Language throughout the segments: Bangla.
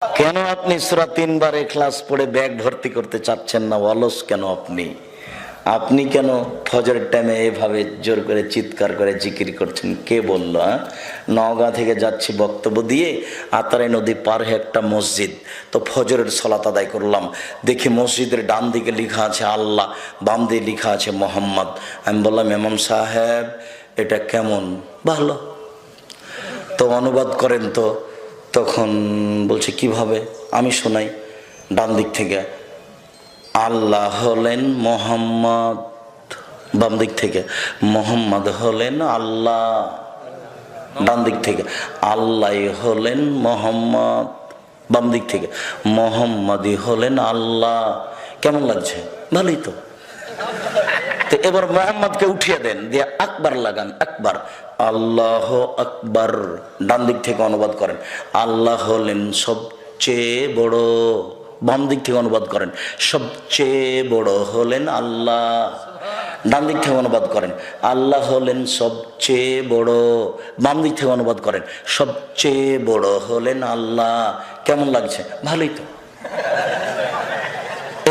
কেন আপনি সূরা 3 বার ইখলাস পড়ে ব্যাগ ভর্তি করতে চাচ্ছেন না? অলস কেন আপনি? আপনি কেন ফজরের টাইমে এভাবে জোর করে চিৎকার করে জিকির করছেন? কে বলল? নওগাঁ থেকে যাচ্ছি বক্তব্য দিয়ে, আতারাই নদী পার হয়ে একটা মসজিদ, তো ফজরের সালাত আদায় করলাম। দেখি মসজিদের ডান দিকে লেখা আছে আল্লাহ, বাম দিকে লেখা আছে মোহাম্মদ। আমি বললাম, ইমাম সাহেব এটা কেমন? ভালো, তো অনুবাদ করেন তো। তখন বলছে কিভাবে? আমি শোনাই। ডান দিক থেকে আল্লাহ হলেন মোহাম্মদ, বাম দিক থেকে মোহাম্মদ হলেন আল্লাহ, ডান দিক থেকে আল্লাহ হলেন মোহাম্মদ, বাম দিক থেকে মোহাম্মদই হলেন আল্লাহ। কেমন লাগছে? ভালোই তো। তো এবার মোহাম্মদকে উঠিয়ে দেন, দিয়ে আকবার লাগান, আকবার, আল্লাহ আকবার। ডান দিক থেকে অনুবাদ করেন, আল্লাহ হলেন সবচেয়ে বড়। বাম দিক থেকে অনুবাদ করেন, সবচেয়ে বড় হলেন আল্লাহ। ডান দিক থেকে অনুবাদ করেন, আল্লাহ হলেন সবচেয়ে বড়। বাম দিক থেকে অনুবাদ করেন, সবচেয়ে বড় হলেন আল্লাহ। কেমন লাগছে? ভালোই তো।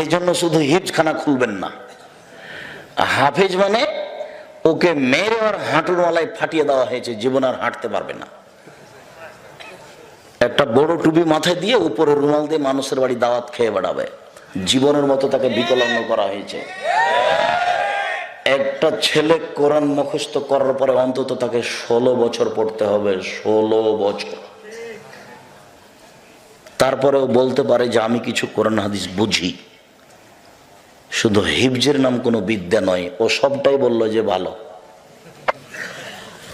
এই জন্য শুধু হিফজখানা খুলবেন না। হাফেজ মানে ওকে মেরে আর হাঁটুর মালায় ফাটিয়ে দেওয়া হয়েছে, জীবন আর হাঁটতে পারবে না। একটা বড় টুপি মাথায় দিয়ে উপরে রুমাল দিয়ে মানুষের বাড়ি দাওয়াত খেয়ে বেড়াবে, জীবনের মতো তাকে বিকলাঙ্গ করা হয়েছে। একটা ছেলে কোরআন মুখস্থ করার পরে অন্তত তাকে 16 বছর পড়তে হবে, 16 বছর। তারপরেও বলতে পারে যে আমি কিছু কোরআন হাদিস বুঝি। শুধু হিফজের নাম কোনো বিদ্যা নয়, ও সবটাই বললো যে ভালো।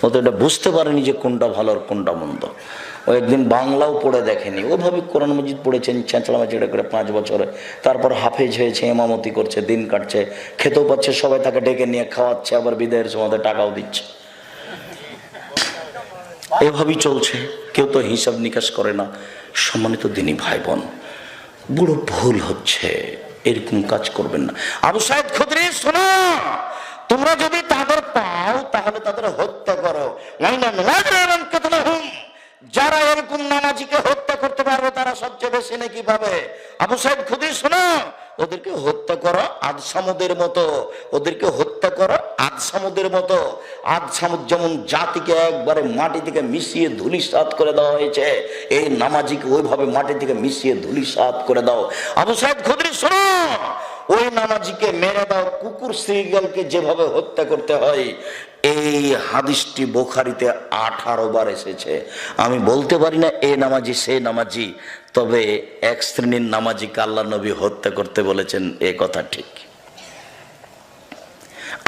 ও তো এটা বুঝতে পারেনি যে কোনটা ভালো আর কোনটা মন্দ। ও একদিন বাংলাও পড়ে দেখেনি, ওভাবে কোরআন মজিদ পড়েছেন চেঁচড়ামেচড়া করে 5 বছরে। তারপর হাফেজ হয়েছে, ইমামতি করছে, দিন কাটছে, খেতেও পাচ্ছে, সবাই তাকে ডেকে নিয়ে খাওয়াচ্ছে, আবার বিদায়ের সময় টাকাও দিচ্ছে। এভাবেই চলছে, কেউ তো হিসাব নিকাশ করে না। সম্মানিত দিনী ভাই বোন, বড় ভুল হচ্ছে, এরকম কাজ করবেন না। আবু সাইদ খুদরি, শোনো, তোমরা যদি তাদের পাও তাহলে তাদের হত্যা করো। যারা এরকম নামাজিকে হত্যা করতে পারবে তারা সবচেয়ে বেশি নাকি পাবে। আবু সাইদ খুদরি, শোনো, ওদেরকে হত্যা করো আদ সামুদের মতো, ওদেরকে হত্যা করো আদ সামুদের মতো। আদ সামুদ যেমন জাতিকে একবারে মাটি থেকে মিশিয়ে ধুলিসাৎ করে দেওয়া হয়েছে, এই নামাজিকে ওইভাবে মাটি থেকে মিশিয়ে ধুলিসাৎ করে দাও। আবু সাইদ খুদরি, শোনো, ওই নামাজিকে মেরে দাও কুকুর শ্রীগালকে যেভাবে হত্যা করতে হয়। এই হাদিসটি বুখারীতে 18 বার এসেছে। আমি বলতে পারি না এ নামাজি সে নামাজি, তবে এক শ্রেণীর নামাজিকে আল্লাহ নবী হত্যা করতে বলেছেন, এ কথা ঠিক।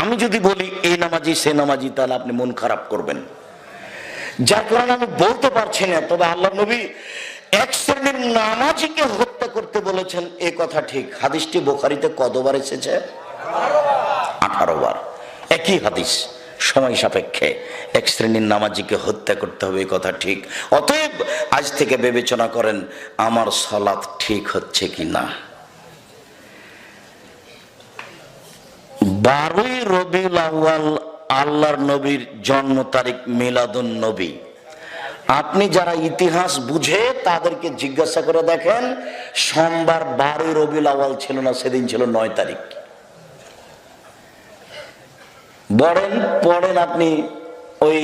আমি যদি বলি এই নামাজি সে নামাজি, তাহলে আপনি মন খারাপ করবেন, যার কারণে আমি বলতে পারছি না। তবে আল্লাহ নবী এক শ্রেণীর নামাজিকে হত্যা করতে বলেছেন, এ কথা ঠিক। হাদিসটি বুখারীতে কতবার এসেছে? 18 বার। একই হাদিস, সময় সাপেক্ষে। এক শ্রেণীর নামাজিকে হত্যা করতে হবে, এ কথা ঠিক। অতএব আজ থেকে বিবেচনা করেন আমার সালাত ঠিক হচ্ছে কি না। 12ই রবিউল আউয়াল আল্লাহর নবীর জন্ম তারিখ, মিলাদুন নবী। আপনি যারা ইতিহাস বুঝে তাদেরকে জিজ্ঞাসা করে দেখেন, সোমবার 12ই রবিউল আউয়াল ছিল না, সেদিন ছিল 9 তারিখ। পড়েন আপনি ওই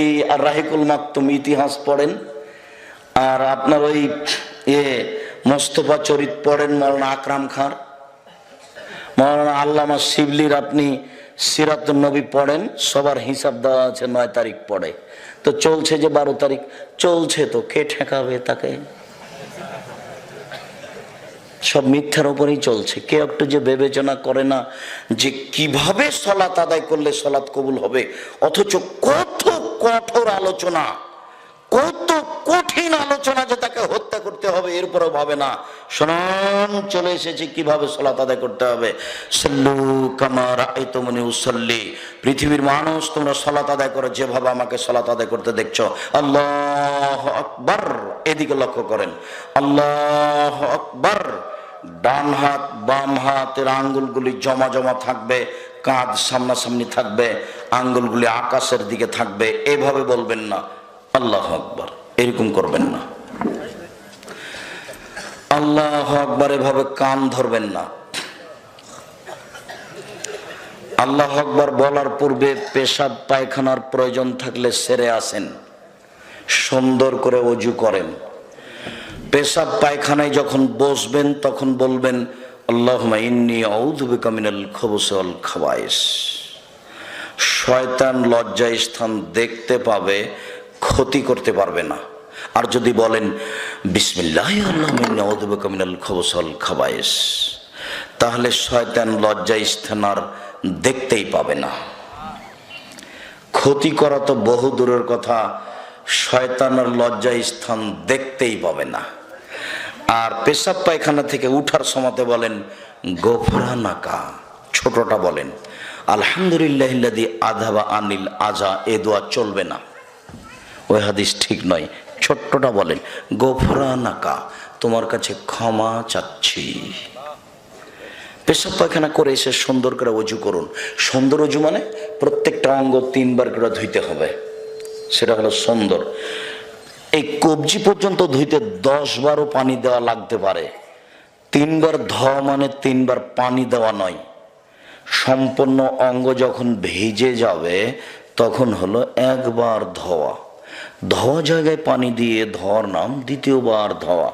রাহিকুল মাকতুম ইতিহাস পড়েন, আর আপনার ওই মোস্তফা চরিত পড়েন, মৌলানা আকরাম খান, মৌলানা আল্লামা শিবলির আপনি সিরাতুন নবী পড়েন, সবার হিসাব দেওয়া আছে 9 তারিখ পড়ে। তো চলছে যে 12 তারিখ চলছে, তো কে ঠেকাবে তাকে? সব মিথ্যার উপরেই চলছে। কেউ একটু যে বিবেচনা করে না যে কিভাবে সালাত আদায় করলে সালাত কবুল হবে, অথচ কত কঠোর আলোচনা, কত কঠিন আলোচনা যে তাকে হত্যা করতে হবে, এরপরও ভাবে না। শুনুন, চলে এসেছে কিভাবে সালাত আদায় করতে হবে। সাল্লু কামা রাআইতুমুনি উসাল্লি। পৃথিবীর মানুষ, তোমরা সালাত আদায় করো যেভাবে আমাকে সালাত আদায় করতে দেখছো। আল্লাহু আকবার, এদিকে লক্ষ্য করেন, আল্লাহু আকবার। ডান হাত বাম হাতের আঙ্গুলগুলি জমা জমা থাকবে, কাঁধ সামনাসামনি থাকবে, আঙ্গুলগুলি আকাশের দিকে থাকবে। এভাবে বলবেন না আল্লাহু আকবার, এরকম করবেন না। আল্লাহু আকবার এভাবে কান ধরবেন না। আল্লাহু আকবার বলার পূর্বে পেশাব পায়খানার প্রয়োজন থাকলে সেরে আসেন, সুন্দর করে ওযু করেন। পেশাব পায়খানায় যখন বসবেন তখন বলবেন আল্লাহুম্মা ইন্নী আউযু বিকা মিনাল খুবুসি ওয়াল খাবায়েস। শয়তান লজ্জা স্থান দেখতে পাবে, ক্ষতি করতে পারবে না। আর যদি বলেন বিসমিল্লাহির আল্লাহুম্মা ইন্নী আউযু বিকা মিনাল খুবুসি ওয়াল খাবায়েস, তাহলে শয়তান লজ্জা স্থান আর দেখতেই পাবে না। ক্ষতি করা তো বহু দূরের কথা, শয়তানের লজ্জা স্থান দেখতেই পাবে না। আর পেশাব পায়খানা থেকে উঠার সময়তে বলেন গোফরানাকা, ছোটটা বলেন আলহামদুলিল্লাহিল্লাযী আযহাবা আনিল আযা, এ দোয়া চলবে না, ওই হাদিস ঠিক নয়। ছোট্টটা বলেন গোফরানাকা, তোমার কাছে ক্ষমা চাচ্ছি। পেশাব পায়খানা করে এসে সুন্দর করে ওযু করুন। সুন্দর ওযু মানে প্রত্যেকটা অঙ্গ 3 বার করে ধুইতে হবে, সেটা হলো সুন্দর। এই কবজি পর্যন্ত ধুইতে 10 বারও পানি দেওয়া লাগতে পারে। 3 বার ধোয়া মানে 3 বার পানি দেওয়া নয়। সম্পূর্ণ অঙ্গ যখন ভিজে যাবে তখন হলো 1 বার ধোয়া। ধোয়া জায়গায় পানি দিয়ে ধোয়ার নাম দ্বিতীয়বার ধোয়া,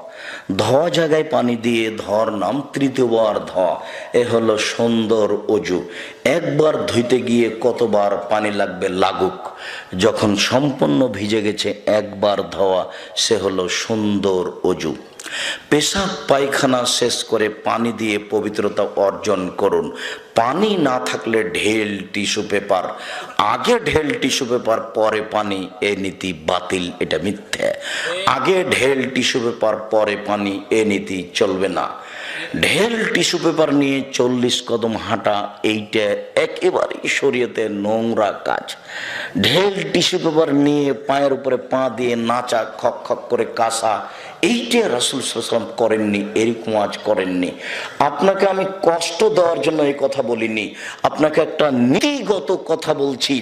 ধোয়া জায়গায় পানি দিয়ে ধোয়ার নাম তৃতীয়বার ধোয়া। এ হলো সুন্দর ওযু। একবার ধুইতে গিয়ে কতবার পানি লাগবে লাগুক, যখন সম্পূর্ণ ভিজে গেছে একবার ধোয়া, সে হলো সুন্দর ওযু। পেশাব পায়খানা শেষ করে পানি দিয়ে পবিত্রতা অর্জন করুন। পানি না থাকলে ঢেল টিস্যু পেপার, আগে ঢেল টিস্যু পেপার পরে পানি, এ নীতি বাতিল, এটা মিথ্যা। আগে ঢেল টিস্যু পেপার পরে পানি, এ নীতি চলবে না। ঢেল টিস্যু পেপার নিয়ে 40 কদম হাঁটা, এইটা একেবারেই শরীয়তে নোংরা কাজ। ঢেল টিস্যু পেপার নিয়ে পায়ের উপরে পা দিয়ে নাচা, খক খক করে কাশা, এইটা রাসূল সাল্লাল্লাহু আলাইহি ওয়াসাল্লাম করেননি, এরকম আজ করেননি। আপনাকে আমি কষ্ট দেওয়ার জন্য এই কথা বলিনি, আপনাকে একটা নীতিগত কথা বলছি।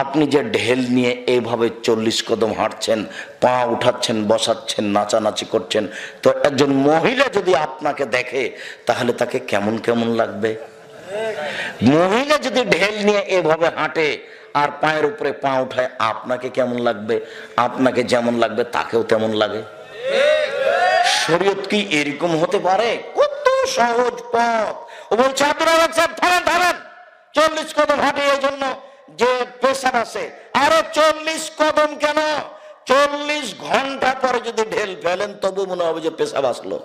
আপনি যে ঢেল নিয়ে এইভাবে 40 কদম হাঁটছেন, পা উঠাচ্ছেন, বসাচ্ছেন, নাচানাচি করছেন, তো একজন মহিলা যদি আপনাকে দেখে তাহলে তাকে কেমন কেমন লাগবে? মহিলা যদি ঢেল নিয়ে এভাবে হাঁটে আর পায়ের উপরে পা উঠায়, আপনাকে কেমন লাগবে? আপনাকে যেমন লাগবে তাকেও তেমন লাগে। শরীয়ত কি এরকম হতে পারে? কত সহজ পথ। ও বলছে আব্দুর রাজ্জাক সাহেব ধরেন 40 কদম হাঁটে এই জন্য যে প্রেসার আছে, আরো 40 কদম কেন? 40 ঘন্টা পরে যদি ঢেল ফেলেন তবু মনে হবে যে পেশাব আসলো।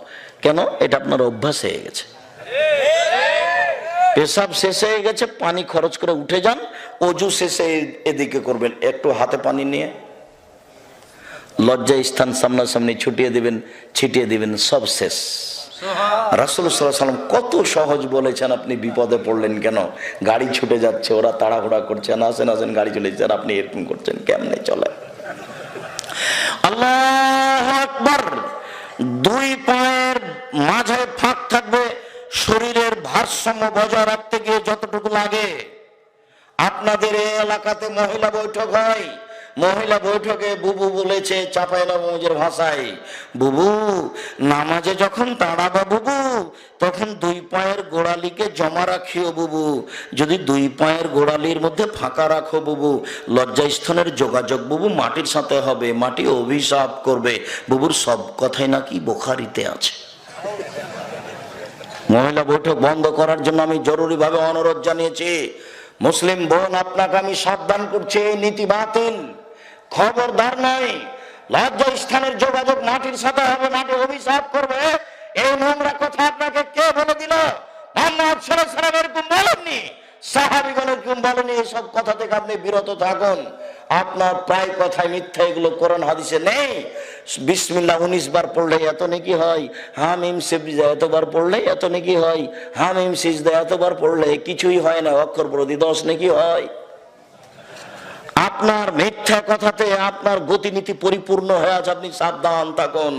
কেন? এটা আপনার অভ্যাস হয়ে গেছে। পেশাব শেষ হয়ে গেছে, পানি খরচ করে উঠে যান, ওযু শেষে এদিকে করবেন, একটু হাতে পানি নিয়ে লজ্জা স্থান সামনাসামনি ছিটিয়ে দিবেন, সব শেষ। রাসূল সাল্লাল্লাহু আলাইহি ওয়াসাল্লাম কত সহজ বলেছেন। আপনি বিপদে পড়লেন কেন? গাড়ি ছুটে যাচ্ছে, ওরা তাড়াহুড়া করছে, আসেন গাড়ি চলে যাচ্ছে, আর আপনি এরকম করছেন, কেমনে চলে? আল্লাহু আকবার। 2 পায়ের মাঝে ফাঁক থাকবে, শরীরের ভারসাম্য বজায় রাখতে গিয়ে যতটুকু লাগে। আপনাদের এই এলাকাতে মহিলা বৈঠক হয়, মহিলা বৈঠকে বুবু বলেছে চাঁপাইনবাবগঞ্জের ভাষায়, বুবু নামাজে যখন দাঁড়াবা বুবু, তখন 2 পায়ের গোড়ালিকে জমা রাখিও বুবু। যদি 2 পায়ের গোড়ালির মধ্যে ফাঁকা রাখো বুবু, লজ্জাস্থানের যোগাযোগ বুবু মাটির সাথে হবে, মাটি অভিশাপ করবে। বুবুর সব কথাই নাকি বুখারীতে আছে। মহিলা বৈঠক বন্ধ করার জন্য আমি জরুরিভাবে অনুরোধ জানিয়েছি। মুসলিম বোন, আপনাকে আমি সাবধান করছি, এই নীতি বাতিল, খবরদার নয়। লজ্জা স্থানের যোগাযোগ মাটির সাথে হবে, মাটি অভিশাপ করবে, এই নোংরা কথা আপনাকে কে বলে দিল? মুহাম্মদ সাল্লাল্লাহু আলাইহি ওয়াসাল্লাম এরকম বলেননি, সাহাবীগণ এরকম বলেনি। এইসব কথা থেকে আপনি বিরত থাকুন। আপনার প্রায় কথায় মিথ্যা, এগুলো কোরআন হাদিসে নেই। বিসমিল্লাহ 19 বার পড়লে এত নেকি হয়, হামিম সিজদা এতবার পড়লে এত নেকি হয়, হামিম সিজদা এতবার পড়লে কিছুই হয় না, অক্ষর প্রতি 10 নেকি হয়। আপনার মিথ্যা কথাতে আপনার গতিনীতি পরিপূর্ণ হয়ে আছে, আপনি সাবধান থাকুন।